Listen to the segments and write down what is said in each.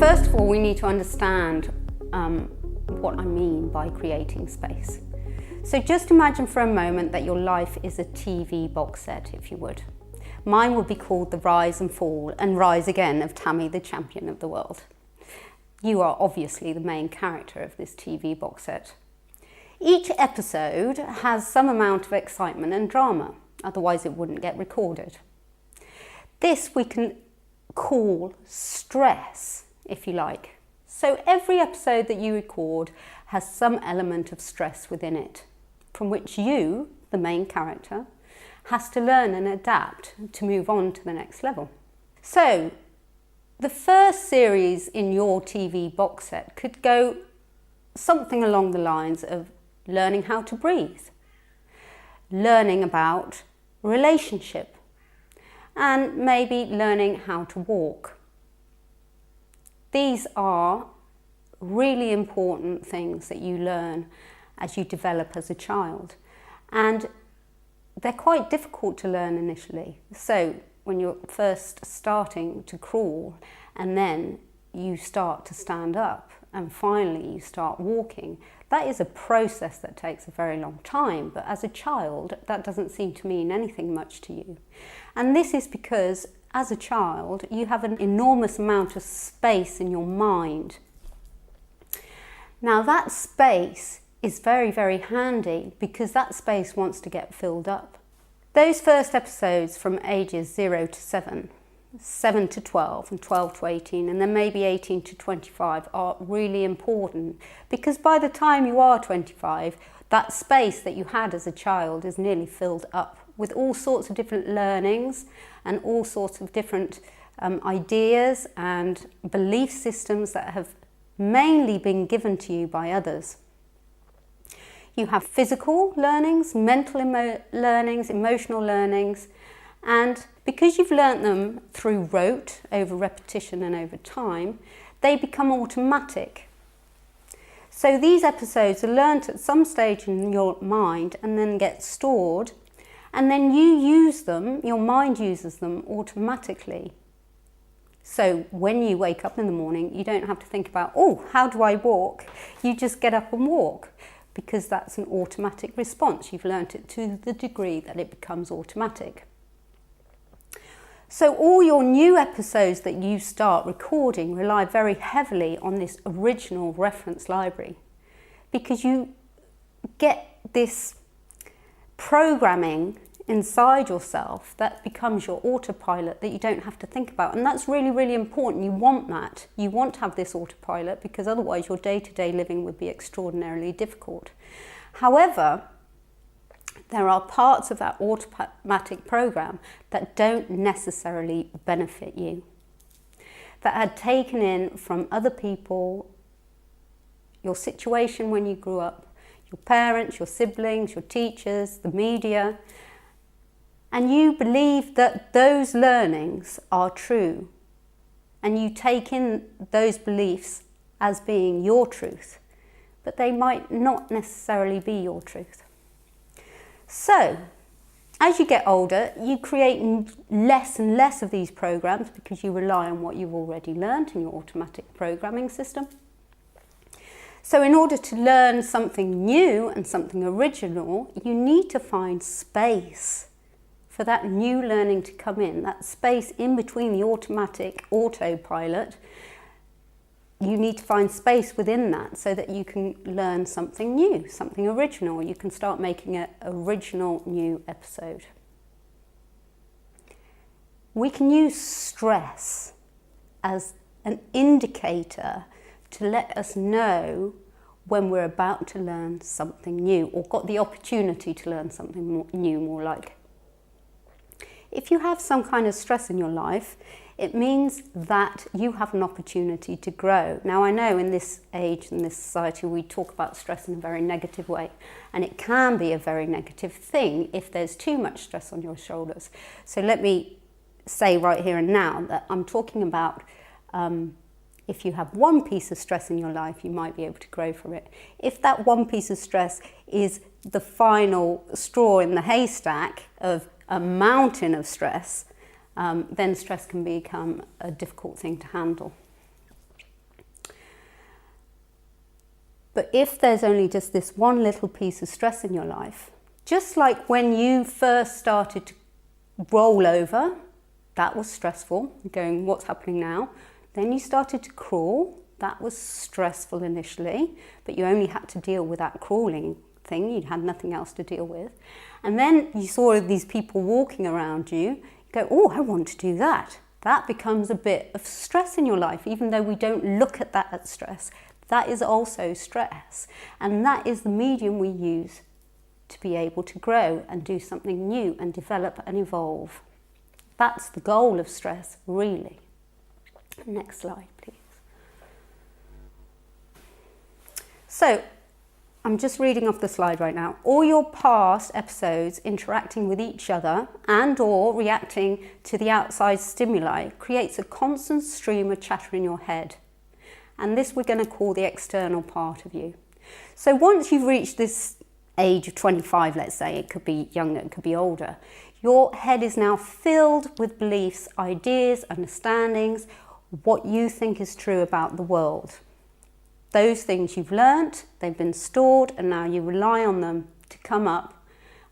First of all, we need to understand what I mean by creating space. So just imagine for a moment that your life is a TV box set, if you would. Mine would be called The Rise and Fall and Rise Again of Tammy, the Champion of the World. You are obviously the main character of this TV box set. Each episode has some amount of excitement and drama, otherwise it wouldn't get recorded. This we can call stress, if you like. So every episode that you record has some element of stress within it, from which you, the main character, has to learn and adapt to move on to the next level. So the first series in your TV box set could go something along the lines of learning how to breathe, learning about relationship, and maybe learning how to walk. These are really important things that you learn as you develop as a child, and they're quite difficult to learn initially. So when you're first starting to crawl and then you start to stand up and finally you start walking, that is a process that takes a very long time, but as a child that doesn't seem to mean anything much to you. And this is because as a child you have an enormous amount of space in your mind. Now that space is very, very handy because that space wants to get filled up. Those first episodes from ages 0 to 7, 7 to 12 and 12 to 18 and then maybe 18 to 25 are really important because by the time you are 25, that space that you had as a child is nearly filled up with all sorts of different learnings and all sorts of different ideas and belief systems that have mainly been given to you by others. You have physical learnings, mental learnings, emotional learnings, and because you've learnt them through rote, over repetition and over time, they become automatic. So these episodes are learnt at some stage in your mind and then get stored, and then you use them, your mind uses them automatically. So when you wake up in the morning, you don't have to think about, oh, how do I walk? You just get up and walk, because that's an automatic response. You've learnt it to the degree that it becomes automatic. So all your new episodes that you start recording rely very heavily on this original reference library, because you get this programming inside yourself that becomes your autopilot that you don't have to think about, and that's really, really important. You want that. You want to have this autopilot because otherwise your day-to-day living would be extraordinarily difficult. However, there are parts of that automatic program that don't necessarily benefit you, that are taken in from other people, your situation when you grew up, your parents, your siblings, your teachers, the media, and you believe that those learnings are true, and you take in those beliefs as being your truth, but they might not necessarily be your truth. So, as you get older, you create less and less of these programs because you rely on what you've already learned in your automatic programming system. So in order to learn something new and something original, you need to find space for that new learning to come in, that space in between the automatic autopilot. You need to find space within that so that you can learn something new, something original. You can start making an original new episode. We can use stress as an indicator to let us know when we're about to learn something new or got the opportunity to learn something new, more like. If you have some kind of stress in your life, it means that you have an opportunity to grow. Now, I know in this age, in this society, we talk about stress in a very negative way, and it can be a very negative thing if there's too much stress on your shoulders. So let me say right here and now that I'm talking about if you have one piece of stress in your life, you might be able to grow from it. If that one piece of stress is the final straw in the haystack of a mountain of stress, then stress can become a difficult thing to handle. But if there's only just this one little piece of stress in your life, just like when you first started to roll over, that was stressful, going, what's happening now? Then you started to crawl, that was stressful initially, but you only had to deal with that crawling thing, you had nothing else to deal with. And then you saw these people walking around you, you go, oh, I want to do that. That becomes a bit of stress in your life, even though we don't look at that as stress. That is also stress. And that is the medium we use to be able to grow and do something new and develop and evolve. That's the goal of stress, really. Next slide, please. So, I'm just reading off the slide right now. All your past episodes interacting with each other and or reacting to the outside stimuli creates a constant stream of chatter in your head. And this we're going to call the external part of you. So once you've reached this age of 25, let's say, it could be younger, it could be older, your head is now filled with beliefs, ideas, understandings, what you think is true about the world. Those things you've learnt, they've been stored, and now you rely on them to come up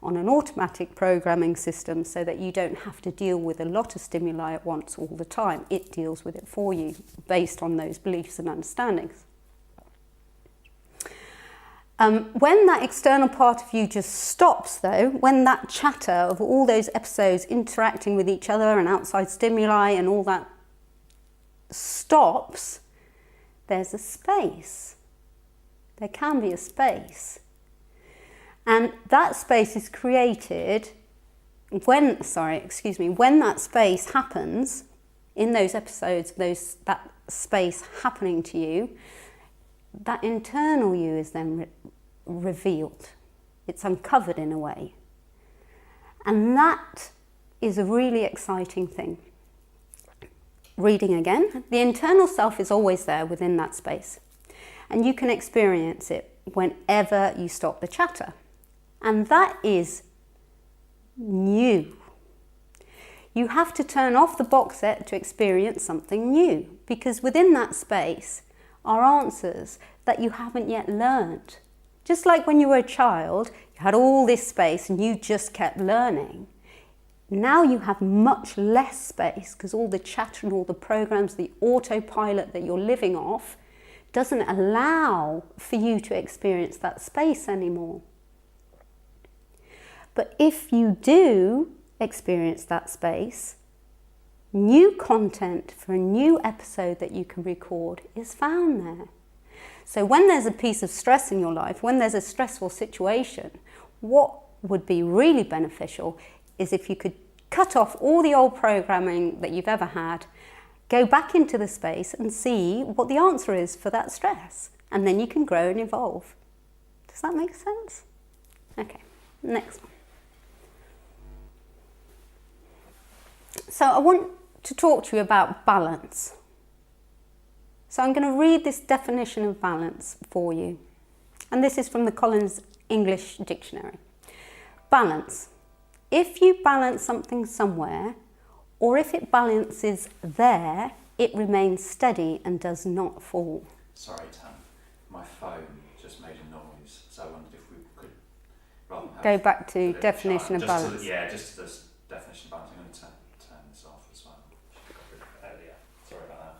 on an automatic programming system so that you don't have to deal with a lot of stimuli at once all the time. It deals with it for you based on those beliefs and understandings. When that external part of you just stops though, when that chatter of all those episodes interacting with each other and outside stimuli and all that stops, there's a space. There can be a space. And that space is created when that space happens, in those episodes, that space happening to you, that internal you is then revealed. It's uncovered in a way. And that is a really exciting thing. Reading again, the internal self is always there within that space. And you can experience it whenever you stop the chatter. And that is new. You have to turn off the box set to experience something new, because within that space are answers that you haven't yet learned. Just like when you were a child, you had all this space and you just kept learning. Now you have much less space because all the chatter and all the programs, the autopilot that you're living off, doesn't allow for you to experience that space anymore. But if you do experience that space, new content for a new episode that you can record is found there. So when there's a piece of stress in your life, when there's a stressful situation, what would be really beneficial is if you could cut off all the old programming that you've ever had, go back into the space and see what the answer is for that stress. And then you can grow and evolve. Does that make sense? Okay, next one. So I want to talk to you about balance. So I'm going to read this definition of balance for you. And this is from the Collins English Dictionary. Balance. If you balance something somewhere, or if it balances there, it remains steady and does not fall. Sorry, Tam. My phone just made a noise, so I wondered if we could rather than go back to definition of balance. Just to this definition of balance. I'm going to turn this off as well. Sorry about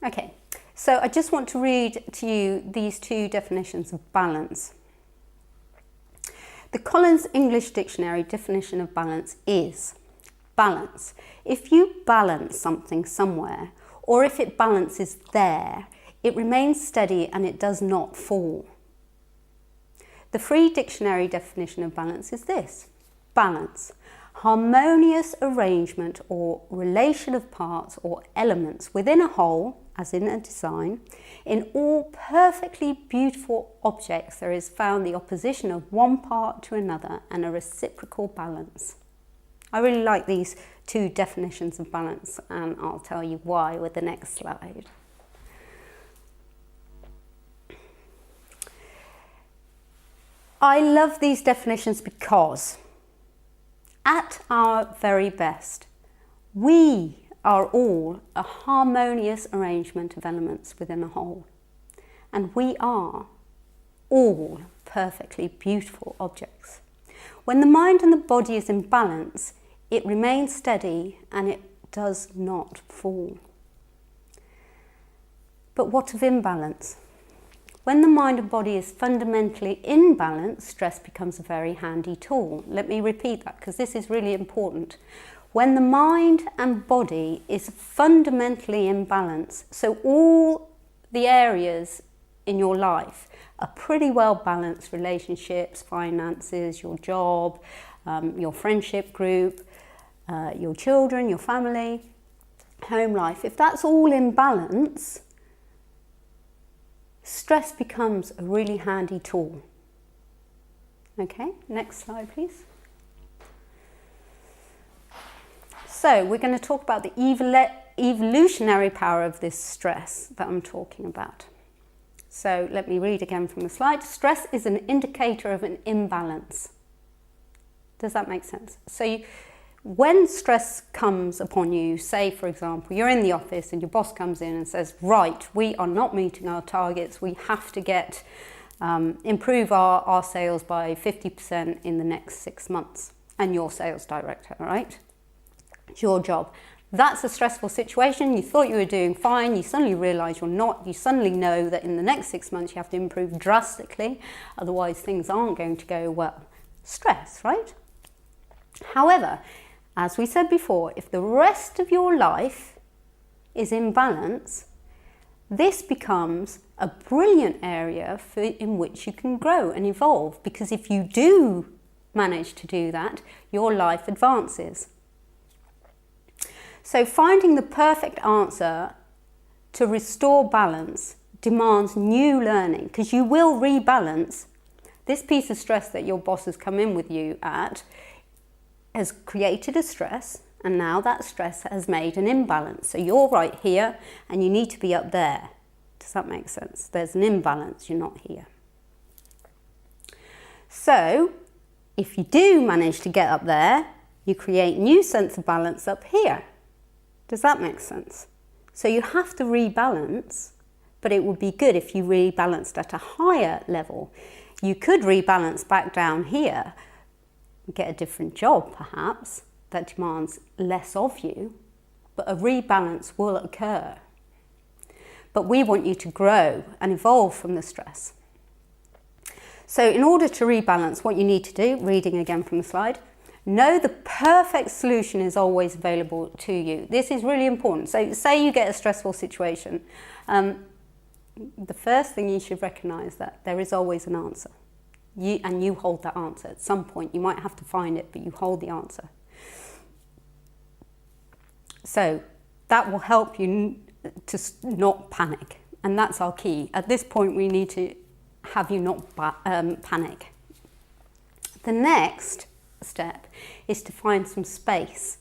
that. Okay, so I just want to read to you these two definitions of balance. The Collins English Dictionary definition of balance is balance. If you balance something somewhere, or if it balances there, it remains steady and it does not fall. The Free Dictionary definition of balance is this: balance, harmonious arrangement or relation of parts or elements within a whole, as in a design. In all perfectly beautiful objects there is found the opposition of one part to another and a reciprocal balance. I really like these two definitions of balance, and I'll tell you why with the next slide. I love these definitions because at our very best, we are all a harmonious arrangement of elements within a whole. And we are all perfectly beautiful objects. When the mind and the body is in balance, it remains steady and it does not fall. But what of imbalance? When the mind and body is fundamentally in balance, stress becomes a very handy tool. Let me repeat that because this is really important. When the mind and body is fundamentally in balance, so all the areas in your life are pretty well balanced: relationships, finances, your job, your friendship group, your children, your family, home life. If that's all in balance, stress becomes a really handy tool. Okay, next slide please. So we're going to talk about the evolutionary power of this stress that I'm talking about. So let me read again from the slide. Stress is an indicator of an imbalance. Does that make sense? So when stress comes upon you, say for example, you're in the office and your boss comes in and says, right, we are not meeting our targets, we have to improve our sales by 50% in the next 6 months. And you're sales director, right? It's your job. That's a stressful situation. You thought you were doing fine. You suddenly realise you're not. You suddenly know that in the next 6 months you have to improve drastically. Otherwise things aren't going to go well. Stress, right? However, as we said before, if the rest of your life is in balance, this becomes a brilliant area in which you can grow and evolve. Because if you do manage to do that, your life advances. So finding the perfect answer to restore balance demands new learning, because you will rebalance. This piece of stress that your boss has come in with you at has created a stress, and now that stress has made an imbalance. So you're right here and you need to be up there. Does that make sense? There's an imbalance, you're not here. So if you do manage to get up there, you create new sense of balance up here. Does that make sense? So you have to rebalance, but it would be good if you rebalanced at a higher level. You could rebalance back down here, get a different job perhaps that demands less of you, but a rebalance will occur. But we want you to grow and evolve from the stress. So in order to rebalance, what you need to do, reading again from the slide, know the perfect solution is always available to you. This is really important. So say you get a stressful situation. The first thing you should recognise that there is always an answer. You hold that answer. At some point you might have to find it, but you hold the answer. So that will help you to not panic. And that's our key. At this point we need to have you not panic. The next step is to find some space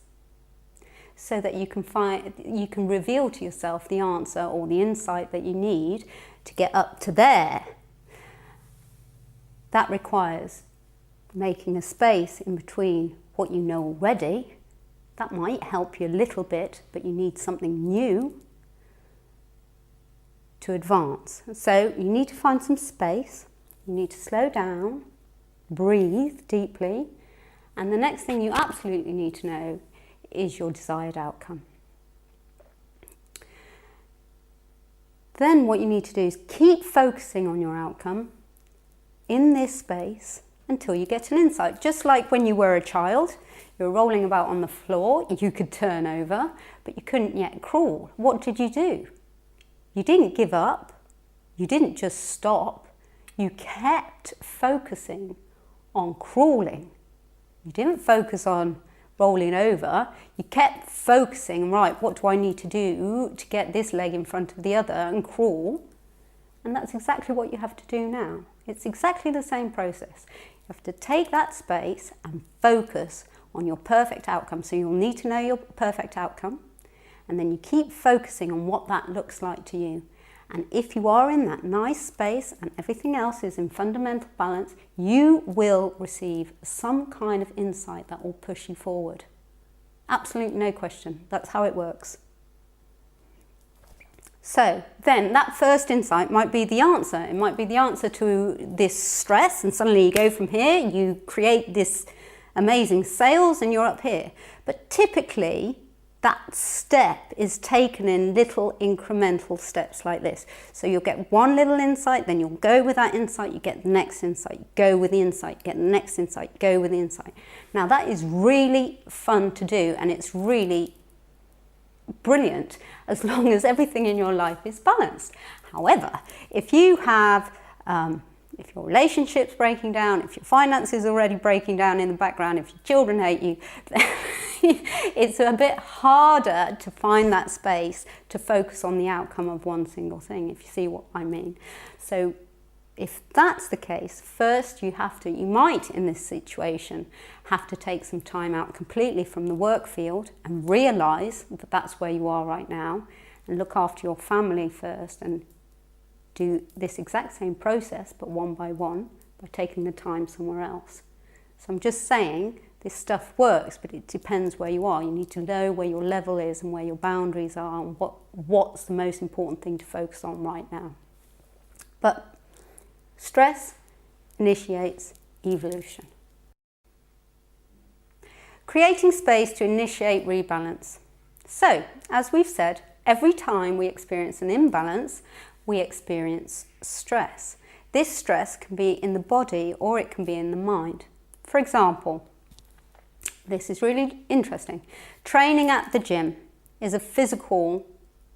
so that you can reveal to yourself the answer or the insight that you need to get up to there. That requires making a space in between what you know already. That might help you a little bit, but you need something new to advance. So you need to find some space, you need to slow down, breathe deeply, and the next thing you absolutely need to know is your desired outcome. Then what you need to do is keep focusing on your outcome in this space until you get an insight. Just like when you were a child, you were rolling about on the floor, you could turn over, but you couldn't yet crawl. What did you do? You didn't give up, you didn't just stop, you kept focusing on crawling. You didn't focus on rolling over, you kept focusing, right, what do I need to do to get this leg in front of the other and crawl? And that's exactly what you have to do now. It's exactly the same process. You have to take that space and focus on your perfect outcome. So you'll need to know your perfect outcome, and then you keep focusing on what that looks like to you. And if you are in that nice space and everything else is in fundamental balance, you will receive some kind of insight that will push you forward. Absolutely no question. That's how it works. So then that first insight might be the answer. It might be the answer to this stress, and suddenly you go from here, you create this amazing sales, and you're up here. But typically that step is taken in little incremental steps like this. So you'll get one little insight, then you'll go with that insight, you get the next insight, you go with the insight, you get the next insight, go with the insight. Now that is really fun to do, and it's really brilliant as long as everything in your life is balanced. However, if you have if your relationship's breaking down, if your finances are already breaking down in the background, if your children hate you, it's a bit harder to find that space to focus on the outcome of one single thing, if you see what I mean. So if that's the case, first you might in this situation have to take some time out completely from the work field and realise that that's where you are right now, and look after your family first, and do this exact same process but one by one by taking the time somewhere else. So I'm just saying this stuff works, but it depends where you are. You need to know where your level is and where your boundaries are, and what's the most important thing to focus on right now. But stress initiates evolution. Creating space to initiate rebalance. So, as we've said, every time we experience an imbalance, we experience stress. This stress can be in the body or it can be in the mind. For example, this is really interesting. Training at the gym is a physical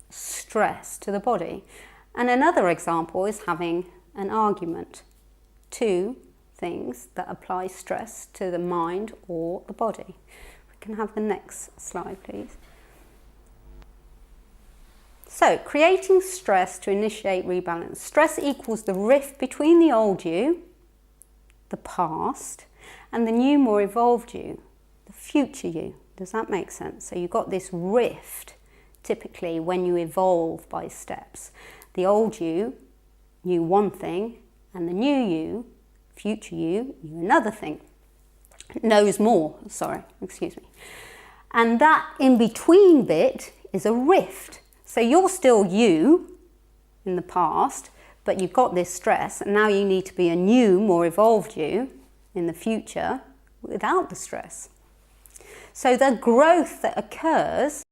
stress to the body. And another example is having an argument. Two things that apply stress to the mind or the body. We can have the next slide, please. So, creating stress to initiate rebalance. Stress equals the rift between the old you, the past, and the new, more evolved you, the future you. Does that make sense? So you've got this rift, typically, when you evolve by steps. The old you knew one thing, and the new you, future you, knew another thing. Knows more, excuse me. And that in-between bit is a rift. So you're still you in the past, but you've got this stress, and now you need to be a new, more evolved you in the future without the stress. So the growth that occurs